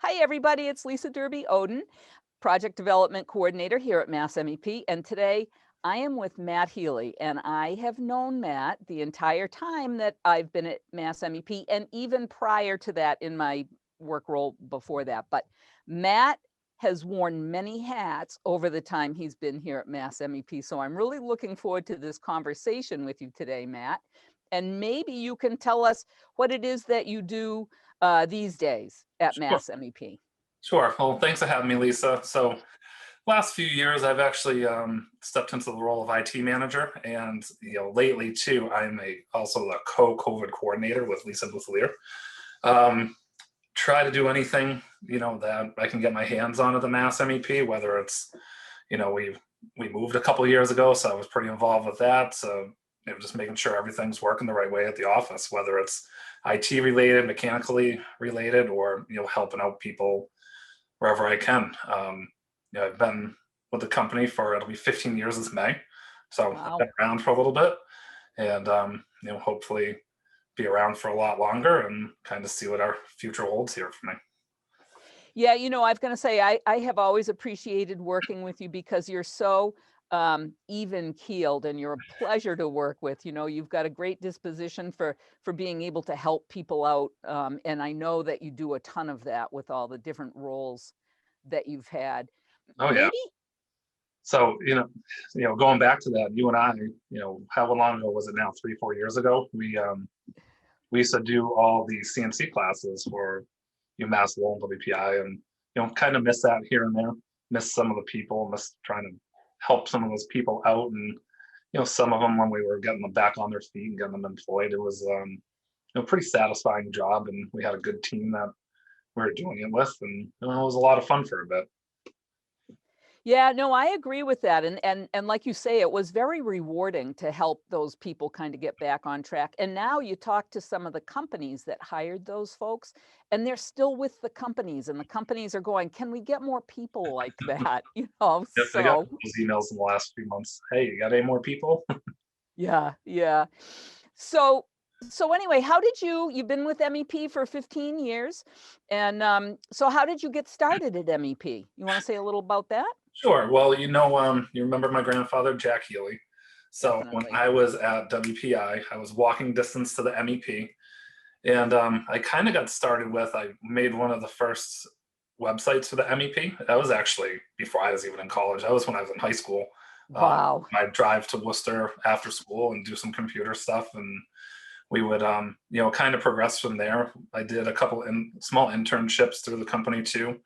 Hi, everybody. It's Lisa Derby Oden, Project Development Coordinator here at MassMEP. And today I am with Matt Healy. And I have known Matt the entire time that I've been at MassMEP and even prior to that in my work role before that. But Matt has worn many hats over the time he's been here at MassMEP. So I'm really looking forward to this conversation with you today, Matt. And maybe you can tell us what it is that you do these days at Sure. MassMEP. Sure. Well, thanks for having me, Lisa. So, last few years, I've actually stepped into the role of IT manager, and lately too, also the co-COVID coordinator with Lisa Bouthelier. Um, Try to do anything that I can get my hands on at the Mass MEP, whether it's we moved a couple years ago, so I was pretty involved with that. So just making sure everything's working the right way at the office, whether it's IT related, mechanically related, or helping out people wherever I can. I've been with the company for it'll be 15 years this May, so I've Wow. been around for a little bit, and hopefully be around for a lot longer and kind of see what our future holds here for me. Yeah, I was going to say, I have always appreciated working with you because you're so even keeled and you're a pleasure to work with. You've got a great disposition for being able to help people out. And I know that you do a ton of that with all the different roles that you've had. Oh yeah. Maybe, So going back to that, you and I, how long ago was it now? 3, 4 years ago. We used to do all the CNC classes for UMass Lowell and WPI, and kind of miss that here and there. Miss some of the people, miss trying to help some of those people out, and some of them when we were getting them back on their feet and getting them employed, it was pretty satisfying job, and we had a good team that we were doing it with, and it was a lot of fun for a bit. yeah, no, I agree with that. And like you say, it was very rewarding to help those people kind of get back on track. And now you talk to some of the companies that hired those folks, and they're still with the companies, and the companies are going, "Can we get more people like that?" Yes, I got So those emails in the last few months. Hey, you got any more people? yeah, yeah. So so anyway, how did you've been with MEP for 15 years. And so how did you get started at MEP? You want to say a little about that? Sure. Well, you remember my grandfather, Jack Healy. So when Definitely. I was at WPI, I was walking distance to the MEP, and I kind of got started with. I made one of the first websites for the MEP. That was actually before I was even in college. That was when I was in high school. Wow. I'd drive to Worcester after school and do some computer stuff, and we would kind of progress from there. I did a couple small internships through the company too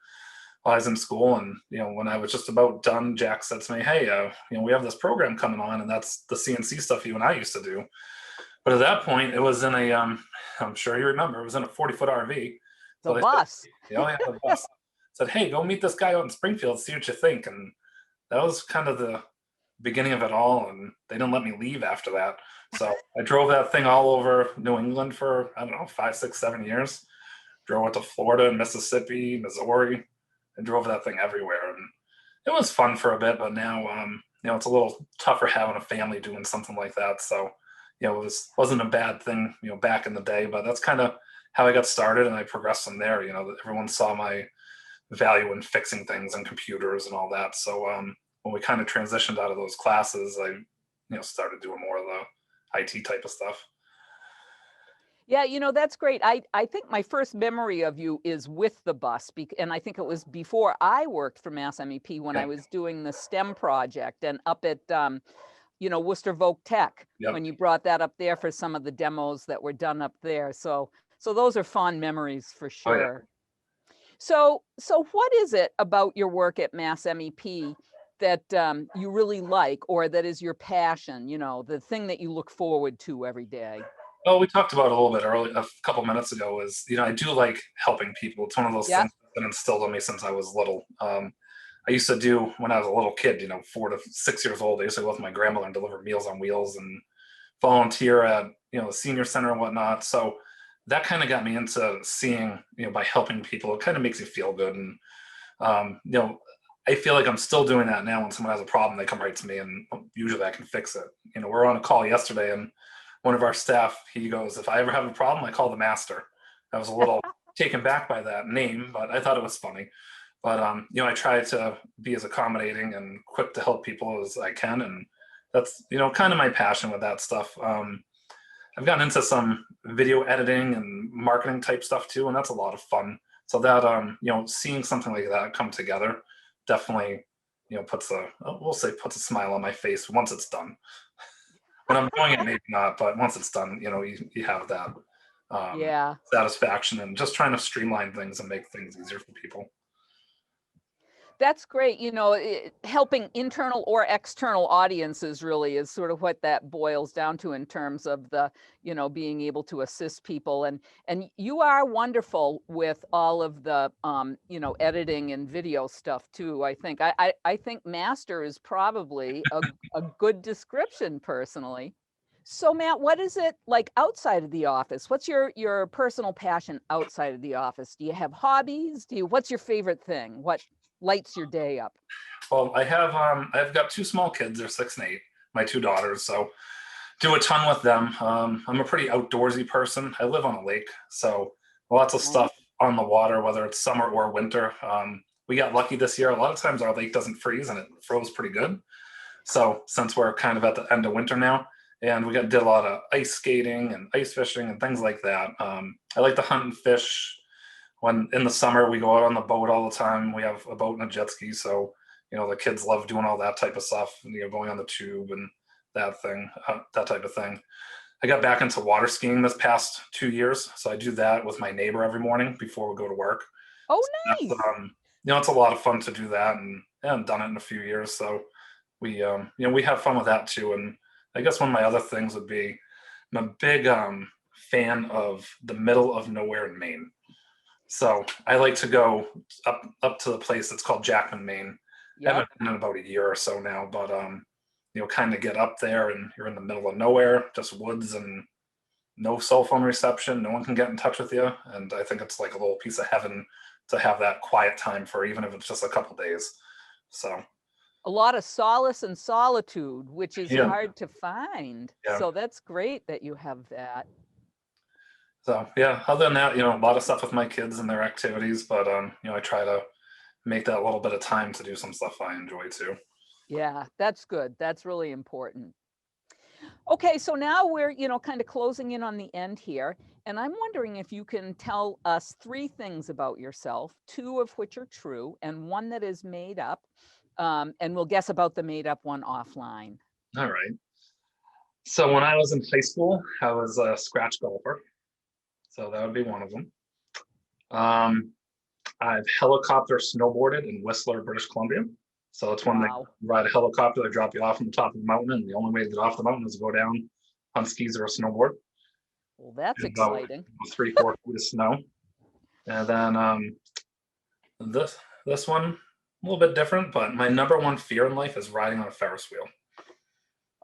while I was in school. And when I was just about done, Jack said to me, "Hey, we have this program coming on, and that's the CNC stuff you and I used to do." But at that point, it was in a I'm sure you remember, it was in a 40-foot RV. The So they said, bus. yeah, the bus said, "Hey, go meet this guy out in Springfield, see what you think." And that was kind of the beginning of it all. And they didn't let me leave after that. So I drove that thing all over New England for, I don't know, 5, 6, 7 years. Drove it to Florida, Mississippi, Missouri, and drove that thing everywhere. And it was fun for a bit, but now it's a little tougher having a family doing something like that. So wasn't a bad thing back in the day, but that's kind of how I got started, and I progressed from there. Everyone saw my value in fixing things and computers and all that. So when we kind of transitioned out of those classes, I started doing more of the IT type of stuff. Yeah, that's great. I think my first memory of you is with the bus, and I think it was before I worked for Mass MEP when I Yeah. was doing the STEM project and up at Worcester Voc Tech Yep. when you brought that up there for some of the demos that were done up there. So those are fond memories for Oh yeah. sure. So what is it about your work at Mass MEP that you really like, or that is your passion? The thing that you look forward to every day. Well, we talked about it a little bit early, a couple minutes ago. Is I do like helping people. It's one of those Yeah. things that's been instilled in me since I was little. I used to do when I was a little kid. 4 to 6 years old. I used to go with my grandmother and deliver Meals on Wheels and volunteer at the senior center and whatnot. So that kind of got me into seeing by helping people, it kind of makes you feel good. And um, you know I feel like I'm still doing that now. When someone has a problem, they come right to me, and usually I can fix it. We're on a call yesterday, and one of our staff, he goes, "If I ever have a problem, I call the master." That was a little taken back by that name, but I thought it was funny. But I try to be as accommodating and quick to help people as I can, and that's kind of my passion with that stuff. I've gotten into some video editing and marketing type stuff too, and that's a lot of fun. So that seeing something like that come together definitely puts puts a smile on my face once it's done. When I'm doing it, maybe not, but once it's done, you have that Yeah. satisfaction and just trying to streamline things and make things easier for people. That's great. Helping internal or external audiences really is sort of what that boils down to in terms of the, being able to assist people. And you are wonderful with all of the, editing and video stuff too. I think I think master is probably a good description personally. So Matt, what is it like outside of the office? What's your personal passion outside of the office? Do you have hobbies? What's your favorite thing? What lights your day up? Well, I've got two small kids. They're 6 and 8. My two daughters, so do a ton with them. I'm a pretty outdoorsy person. I live on a lake, so lots of Nice. stuff on the water, whether it's summer or winter. We got lucky this year. A lot of times our lake doesn't freeze, and it froze pretty good. So since we're kind of at the end of winter now, and did a lot of ice skating and ice fishing and things like that. I like to hunt and fish. When in the summer we go out on the boat all the time. We have a boat and a jet ski, so the kids love doing all that type of stuff. And, going on the tube and that type of thing. I got back into water skiing this past 2 years, so I do that with my neighbor every morning before we go to work. Oh, That's, nice. it's a lot of fun to do that, and I haven't done it in a few years, so we have fun with that too. And I guess one of my other things would be I'm a big fan of the middle of nowhere in Maine. So I like to go up to the place that's called Jackman, Maine. I Yep. haven't been in about a year or so now, but kind of get up there and you're in the middle of nowhere, just woods and no cell phone reception. No one can get in touch with you, and I think it's like a little piece of heaven to have that quiet time for, even if it's just a couple days. So A lot of solace and solitude, which is yeah, hard to find. yeah. So that's great that you have that. So yeah, other than that, a lot of stuff with my kids and their activities, but I try to make that little bit of time to do some stuff I enjoy too. Yeah, that's good. That's really important. Okay, so now we're, kind of closing in on the end here. And I'm wondering if you can tell us three things about yourself, two of which are true and one that is made up. And we'll guess about the made up one offline. All right. So when I was in high school, I was a scratch golfer. So that would be one of them. Um, I've helicopter snowboarded in Whistler, British Columbia. So it's when they Wow. ride a helicopter, they drop you off on the top of the mountain, and the only way to get off the mountain is to go down on skis or a snowboard. Well, that's And about exciting. 3, 4 feet of snow. And then this one, a little bit different, but my number one fear in life is riding on a Ferris wheel.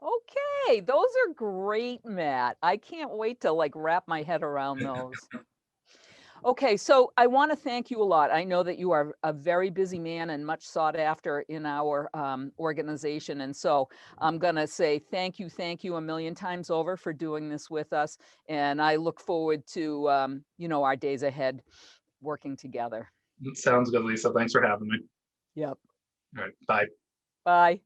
Okay, those are great, Matt. I can't wait to like wrap my head around those. Okay, so I want to thank you a lot. I know that you are a very busy man and much sought after in our organization. And so I'm going to say thank you a million times over for doing this with us. And I look forward to, our days ahead working together. It sounds good, Lisa. Thanks for having me. Yep. All right. Bye. Bye.